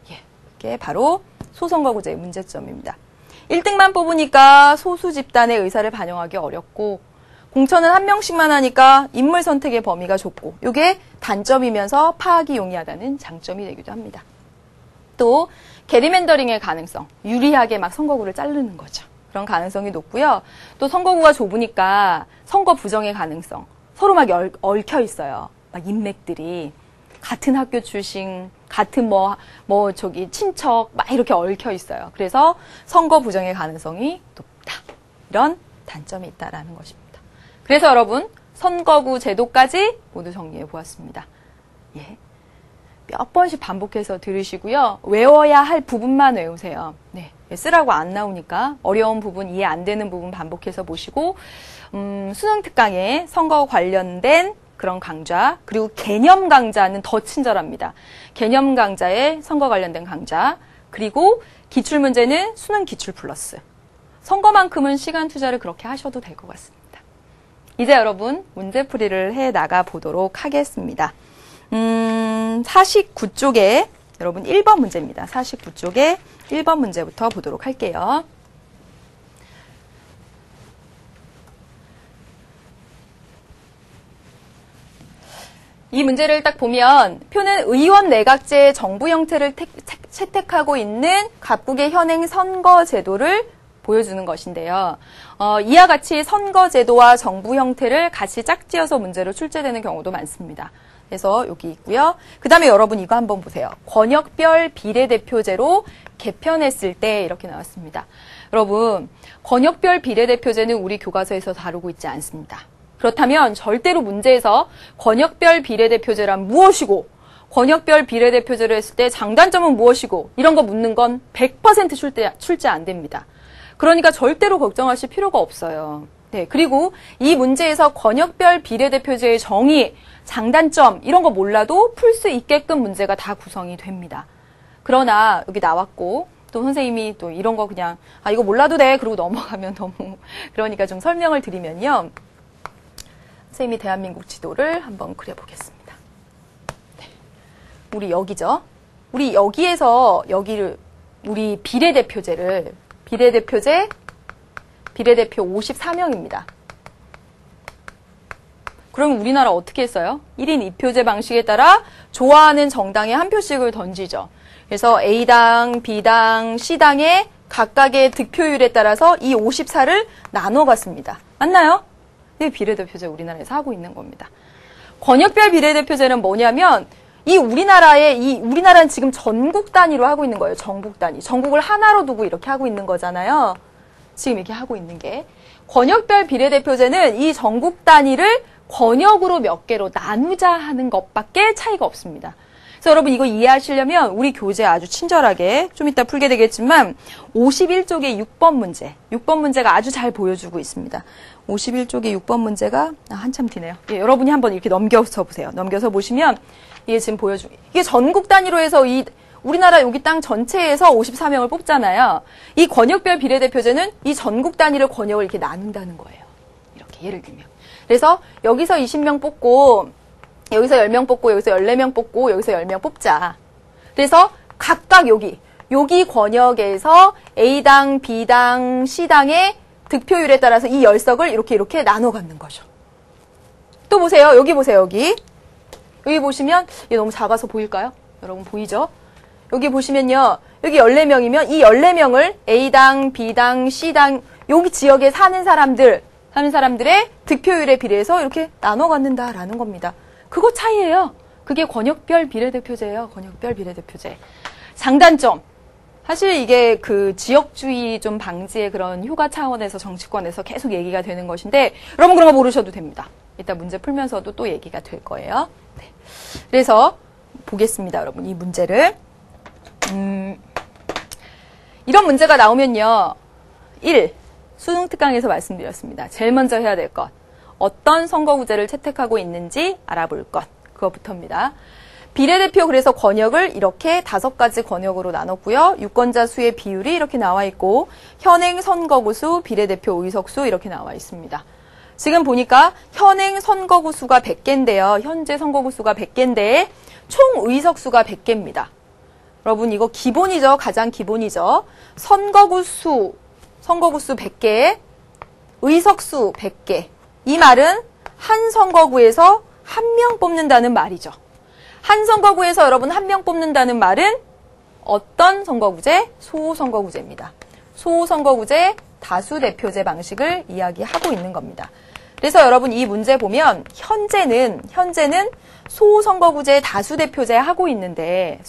예, 이게 바로 소선거구제의 문제점입니다. 1등만 뽑으니까 소수 집단의 의사를 반영하기 어렵고 공천은 한 명씩만 하니까 인물 선택의 범위가 좁고 이게 단점이면서 파악이 용이하다는 장점이 되기도 합니다. 또 게리맨더링의 가능성, 유리하게 막 선거구를 자르는 거죠. 그런 가능성이 높고요. 또 선거구가 좁으니까 선거 부정의 가능성, 서로 막 얽혀 있어요. 막 인맥들이 같은 학교 출신, 같은 친척 막 이렇게 얽혀 있어요. 그래서 선거 부정의 가능성이 높다. 이런 단점이 있다라는 것입니다. 그래서 여러분 선거구 제도까지 모두 정리해 보았습니다. 예. 몇 번씩 반복해서 들으시고요. 외워야 할 부분만 외우세요. 네. 쓰라고 안 나오니까 어려운 부분, 이해 안 되는 부분 반복해서 보시고 수능 특강에 선거 관련된 그런 강좌, 그리고 개념 강좌는 더 친절합니다. 개념 강좌에 선거 관련된 강좌, 그리고 기출문제는 수능 기출 플러스. 선거만큼은 시간 투자를 그렇게 하셔도 될 것 같습니다. 이제 여러분 문제풀이를 해 나가 보도록 하겠습니다. 49쪽에 여러분 1번 문제입니다. 49쪽에 1번 문제부터 보도록 할게요. 이 문제를 딱 보면 표는 의원 내각제 정부 형태를 채택하고 있는 각국의 현행 선거 제도를 보여주는 것인데요. 이와 같이 선거 제도와 정부 형태를 같이 짝지어서 문제로 출제되는 경우도 많습니다. 그래서 여기 있고요. 그 다음에 여러분 이거 한번 보세요. 권역별 비례대표제로 개편했을 때 이렇게 나왔습니다. 여러분 권역별 비례대표제는 우리 교과서에서 다루고 있지 않습니다. 그렇다면 절대로 문제에서 권역별 비례대표제란 무엇이고 권역별 비례대표제를 했을 때 장단점은 무엇이고 이런 거 묻는 건 100% 출제 안 됩니다. 그러니까 절대로 걱정하실 필요가 없어요. 네, 그리고 이 문제에서 권역별 비례대표제의 정의, 장단점 이런 거 몰라도 풀 수 있게끔 문제가 다 구성이 됩니다. 그러나 여기 나왔고 또 선생님이 또 이런 거 그냥 이거 몰라도 돼 그러고 넘어가면 너무 그러니까 좀 설명을 드리면요. 선생님이 대한민국 지도를 한번 그려보겠습니다. 네. 우리 여기죠. 우리 여기에서 우리 비례대표제를 비례대표 54명입니다. 그럼 우리나라 어떻게 했어요? 1인 2표제 방식에 따라 좋아하는 정당에 한 표씩을 던지죠. 그래서 A당, B당, C당의 각각의 득표율에 따라서 이 54를 나눠 갔습니다. 맞나요? 네, 비례대표제 우리나라에서 하고 있는 겁니다. 권역별 비례대표제는 뭐냐면 우리나라는 지금 전국 단위로 하고 있는 거예요. 전국 단위. 전국을 하나로 두고 이렇게 하고 있는 거잖아요. 지금 이렇게 하고 있는 게. 권역별 비례대표제는 이 전국 단위를 권역으로 몇 개로 나누자 하는 것밖에 차이가 없습니다. 그래서 여러분 이거 이해하시려면 우리 교재 아주 친절하게 좀 이따 풀게 되겠지만 51쪽의 6번 문제. 6번 문제가 아주 잘 보여주고 있습니다. 51쪽의 6번 문제가 한참 뒤네요. 예, 여러분이 한번 이렇게 넘겨서 보세요. 넘겨서 보시면 이게 지금 이게 전국 단위로 해서 우리나라 여기 땅 전체에서 54명을 뽑잖아요. 이 권역별 비례대표제는 이 전국 단위로 권역을 이렇게 나눈다는 거예요. 이렇게 예를 들면. 그래서 여기서 20명 뽑고 여기서 10명 뽑고 여기서 14명 뽑고 여기서 10명 뽑자. 그래서 각각 여기 권역에서 A당, B당, C당의 득표율에 따라서 이 10석을 이렇게 나눠 갖는 거죠. 또 보세요. 여기 보세요. 여기 보시면 이게 너무 작아서 보일까요? 여러분 보이죠? 여기 보시면요. 여기 14명이면 이 14명을 A당, B당, C당 여기 지역에 사는 사람들의 득표율에 비례해서 이렇게 나눠 갖는다라는 겁니다. 그거 차이예요. 그게 권역별 비례대표제예요. 권역별 비례대표제. 장단점. 사실 이게 그 지역주의 좀 방지의 그런 효과 차원에서 정치권에서 계속 얘기가 되는 것인데 여러분 그런 거 모르셔도 됩니다. 이따 문제 풀면서도 또 얘기가 될 거예요. 네. 그래서 보겠습니다. 여러분 이 문제를. 이런 문제가 나오면요. 1. 수능 특강에서 말씀드렸습니다. 제일 먼저 해야 될 것. 어떤 선거구제를 채택하고 있는지 알아볼 것. 그것부터입니다. 비례대표 그래서 권역을 이렇게 5가지 권역으로 나눴고요. 유권자 수의 비율이 이렇게 나와 있고 현행 선거구 수, 비례대표 의석수 이렇게 나와 있습니다. 지금 보니까 현행 선거구 수가 100개인데요. 현재 선거구 수가 100개인데 총 의석수가 100개입니다. 여러분 이거 기본이죠. 가장 기본이죠. 선거구 수 100개, 의석수 100개. 이 말은 한 선거구에서 한 명 뽑는다는 말이죠. 한 선거구에서 여러분 한 명 뽑는다는 말은 어떤 선거구제? 소선거구제입니다. 소선거구제 다수대표제 방식을 이야기하고 있는 겁니다. 그래서 여러분 이 문제 보면 현재는 소선거구제 다수대표제 하고 있는데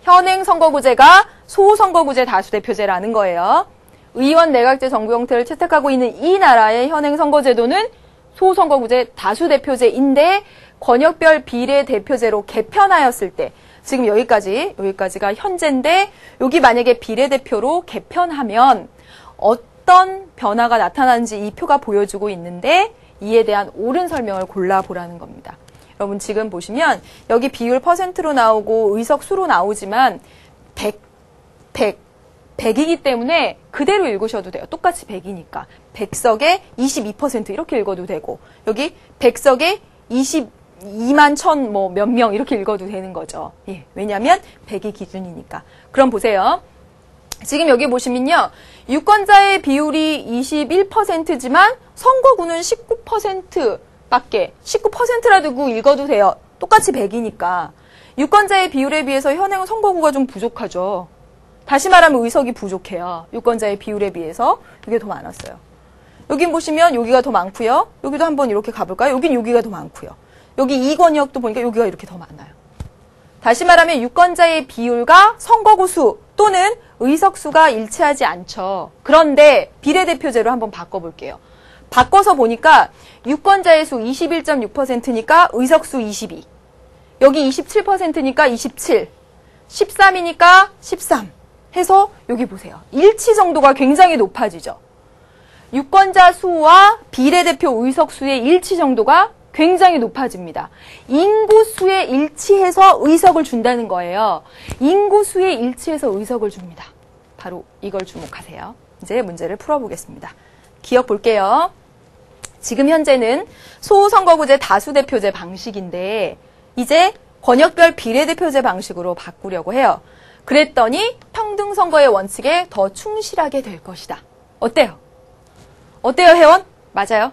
현행 선거구제가 소선거구제 다수대표제라는 거예요. 의원 내각제 정부 형태를 채택하고 있는 이 나라의 현행 선거제도는 소선거구제 다수대표제인데 권역별 비례대표제로 개편하였을 때 지금 여기까지가 현재인데 여기 만약에 비례대표로 개편하면 어떤 변화가 나타나는지 이 표가 보여주고 있는데 이에 대한 옳은 설명을 골라보라는 겁니다. 여러분 지금 보시면 여기 비율 퍼센트로 나오고 의석 수로 나오지만 100이기 때문에 그대로 읽으셔도 돼요. 똑같이 100이니까. 100석에 22% 이렇게 읽어도 되고 여기 100석에 22만 1000 뭐 몇 명 이렇게 읽어도 되는 거죠. 예, 왜냐하면 100이 기준이니까. 그럼 보세요. 지금 여기 보시면요. 유권자의 비율이 21%지만 선거구는 19%밖에 19%라도 읽어도 돼요. 똑같이 100이니까. 유권자의 비율에 비해서 현행 선거구가 좀 부족하죠. 다시 말하면 의석이 부족해요. 유권자의 비율에 비해서 이게 더 많았어요. 여기 보시면 여기가 더 많고요. 여기도 한번 이렇게 가볼까요? 여기가 더 많고요. 여기 이 권역도 보니까 여기가 이렇게 더 많아요. 다시 말하면 유권자의 비율과 선거구 수 또는 의석 수가 일치하지 않죠. 그런데 비례대표제로 한번 바꿔볼게요. 바꿔서 보니까 유권자의 수 21.6%니까 의석 수 22. 여기 27%니까 27. 13이니까 13. 해서 여기 보세요. 일치 정도가 굉장히 높아지죠. 유권자 수와 비례대표 의석 수의 일치 정도가 굉장히 높아집니다. 인구수에 일치해서 의석을 준다는 거예요. 인구수에 일치해서 의석을 줍니다. 바로 이걸 주목하세요. 이제 문제를 풀어보겠습니다. 기억 볼게요. 지금 현재는 소선거구제 다수대표제 방식인데 이제 권역별 비례대표제 방식으로 바꾸려고 해요. 그랬더니 평등선거의 원칙에 더 충실하게 될 것이다. 어때요? 어때요, 회원? 맞아요?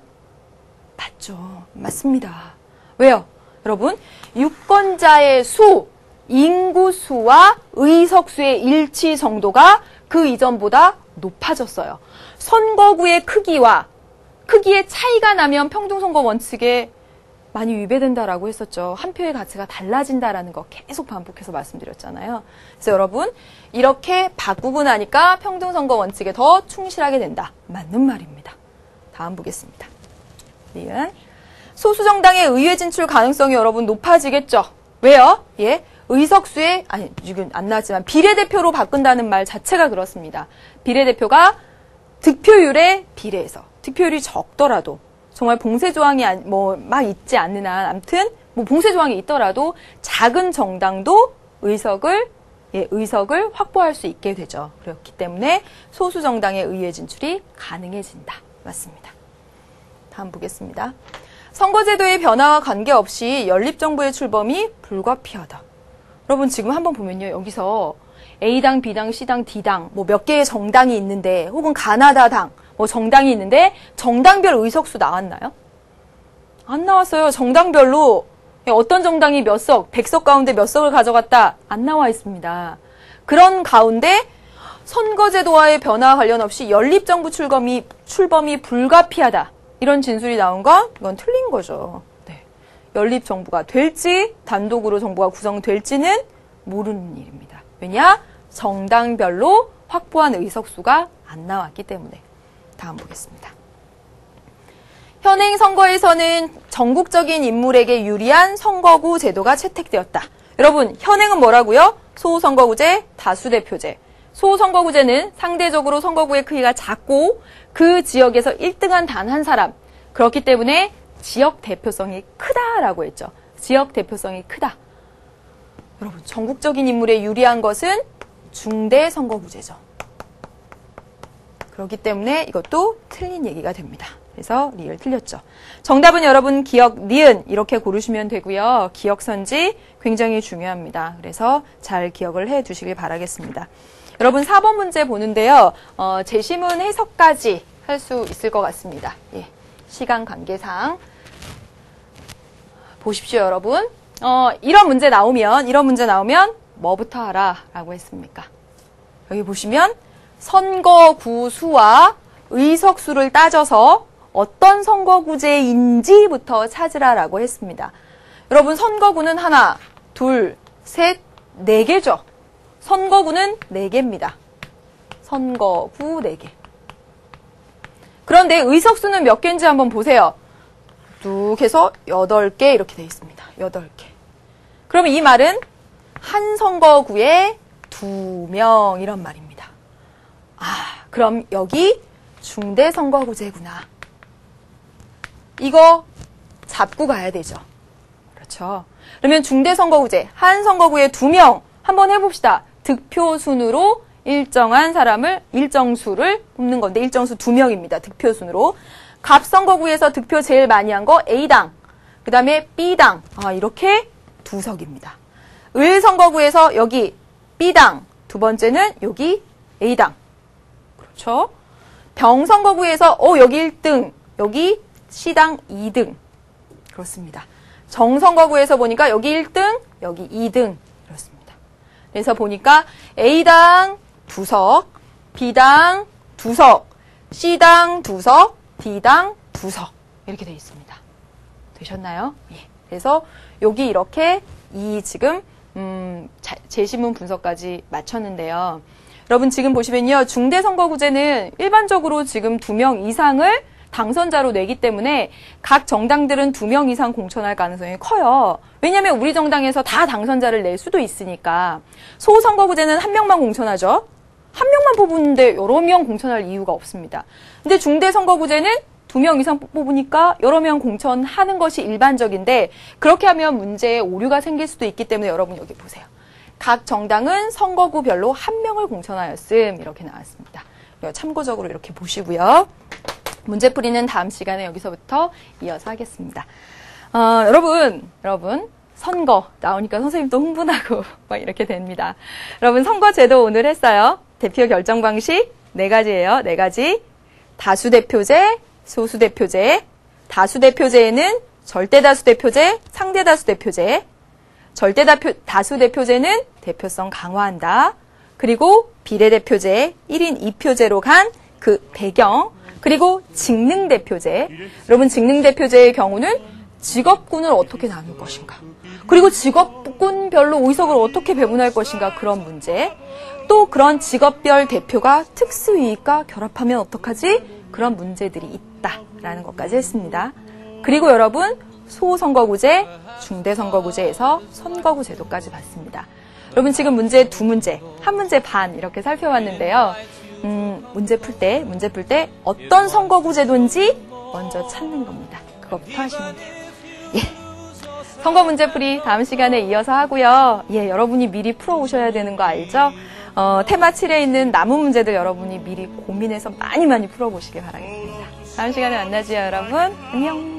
맞죠. 맞습니다. 왜요? 여러분, 유권자의 수, 인구수와 의석수의 일치 정도가 그 이전보다 높아졌어요. 선거구의 크기의 차이가 나면 평등선거 원칙에 많이 위배된다라고 했었죠. 한 표의 가치가 달라진다라는 거 계속 반복해서 말씀드렸잖아요. 그래서 여러분, 이렇게 바꾸고 나니까 평등선거 원칙에 더 충실하게 된다. 맞는 말입니다. 다음 보겠습니다. 소수정당의 의회 진출 가능성이 여러분 높아지겠죠. 왜요? 예, 의석수에 지금 안 나왔지만 비례대표로 바꾼다는 말 자체가 그렇습니다. 비례대표가 득표율에 비례해서 득표율이 적더라도 정말 봉쇄 조항이 막 있지 않는 한 아무튼 봉쇄 조항이 있더라도 작은 정당도 의석을 확보할 수 있게 되죠. 그렇기 때문에 소수정당의 의회 진출이 가능해진다. 맞습니다. 다음 보겠습니다. 선거제도의 변화와 관계없이 연립정부의 출범이 불가피하다. 여러분 지금 한번 보면요. 여기서 A당, B당, C당, D당 몇 개의 정당이 있는데 혹은 가나다당 정당이 있는데 정당별 의석수 나왔나요? 안 나왔어요. 정당별로 어떤 정당이 몇 석, 100석 가운데 몇 석을 가져갔다 안 나와 있습니다. 그런 가운데 선거제도와의 변화와 관련 없이 연립정부 출범이 불가피하다. 이런 진술이 나온 건 이건 틀린 거죠. 네. 연립정부가 될지 단독으로 정부가 구성될지는 모르는 일입니다. 왜냐? 정당별로 확보한 의석수가 안 나왔기 때문에. 다음 보겠습니다. 현행 선거에서는 전국적인 인물에게 유리한 선거구 제도가 채택되었다. 여러분, 현행은 뭐라고요? 소선거구제, 다수대표제. 소선거구제는 상대적으로 선거구의 크기가 작고 그 지역에서 1등한 단 한 사람. 그렇기 때문에 지역 대표성이 크다라고 했죠. 지역 대표성이 크다. 여러분, 전국적인 인물에 유리한 것은 중대 선거구제죠. 그렇기 때문에 이것도 틀린 얘기가 됩니다. 그래서 리을 틀렸죠. 정답은 여러분 기역, 니은 이렇게 고르시면 되고요. 기역선지 굉장히 중요합니다. 그래서 잘 기억을 해 두시길 바라겠습니다. 여러분 4번 문제 보는데요. 제시문 해석까지 할 수 있을 것 같습니다. 예, 시간 관계상. 보십시오, 여러분. 이런 문제 나오면 뭐부터 하라 라고 했습니까? 여기 보시면 선거구 수와 의석수를 따져서 어떤 선거구제인지부터 찾으라라고 했습니다. 여러분 선거구는 하나, 둘, 셋, 네 개죠. 선거구는 4개입니다. 선거구 4개. 그런데 의석수는 몇 개인지 한번 보세요. 뚝 해서 8개 이렇게 되어 있습니다. 8개. 그러면 이 말은 한 선거구에 2명 이런 말입니다. 그럼 여기 중대선거구제구나. 이거 잡고 가야 되죠. 그렇죠. 그러면 중대선거구제, 한 선거구에 2명 한번 해봅시다. 득표순으로 일정한 사람을, 일정수를 뽑는 건데 일정수 2명입니다. 득표순으로. 갑선거구에서 득표 제일 많이 한 거 A당, 그 다음에 B당, 이렇게 2석입니다. 을선거구에서 여기 B당, 두 번째는 여기 A당. 그렇죠? 병선거구에서 여기 1등, 여기 C당 2등. 그렇습니다. 정선거구에서 보니까 여기 1등, 여기 2등. 그렇습니다. 그래서 보니까 A당 2석, B당 2석, C당 2석, D당 2석. 이렇게 되어 있습니다. 되셨나요? 예. 그래서 여기 이렇게 지금 제시문 분석까지 마쳤는데요. 여러분 지금 보시면요. 중대선거구제는 일반적으로 지금 2명 이상을 당선자로 내기 때문에 각 정당들은 2명 이상 공천할 가능성이 커요. 왜냐하면 우리 정당에서 다 당선자를 낼 수도 있으니까. 소선거구제는 1명만 공천하죠. 1명만 뽑는데 여러 명 공천할 이유가 없습니다. 근데 중대선거구제는 2명 이상 뽑으니까 여러 명 공천하는 것이 일반적인데 그렇게 하면 문제에 오류가 생길 수도 있기 때문에 여러분 여기 보세요. 각 정당은 선거구별로 1명을 공천하였음 이렇게 나왔습니다. 참고적으로 이렇게 보시고요. 문제풀이는 다음 시간에 여기서부터 이어서 하겠습니다. 여러분 선거 나오니까 선생님도 흥분하고 막 이렇게 됩니다. 여러분 선거제도 오늘 했어요. 대표 결정 방식 4가지예요. 4가지. 다수대표제, 소수대표제. 다수대표제에는 절대다수대표제, 상대다수대표제. 절대다수대표제는 대표성 강화한다. 그리고 비례대표제, 1인 2표제로 간 그 배경. 그리고 직능대표제. 여러분 직능대표제의 경우는 직업군을 어떻게 나눌 것인가. 그리고 직업군별로 의석을 어떻게 배분할 것인가 그런 문제. 또 그런 직업별 대표가 특수이익과 결합하면 어떡하지? 그런 문제들이 있다라는 것까지 했습니다. 그리고 여러분 소선거구제, 중대선거구제에서 선거구 제도까지 봤습니다. 여러분 지금 문제 2문제, 1문제 반 이렇게 살펴봤는데요. 문제 풀 때 어떤 선거구 제도인지 먼저 찾는 겁니다. 그것부터 하시면 돼요. 예. 선거 문제풀이 다음 시간에 이어서 하고요. 예, 여러분이 미리 풀어오셔야 되는 거 알죠? 테마 7에 있는 남은 문제들 여러분이 미리 고민해서 많이 풀어보시길 바라겠습니다. 다음 시간에 만나죠, 여러분. 안녕.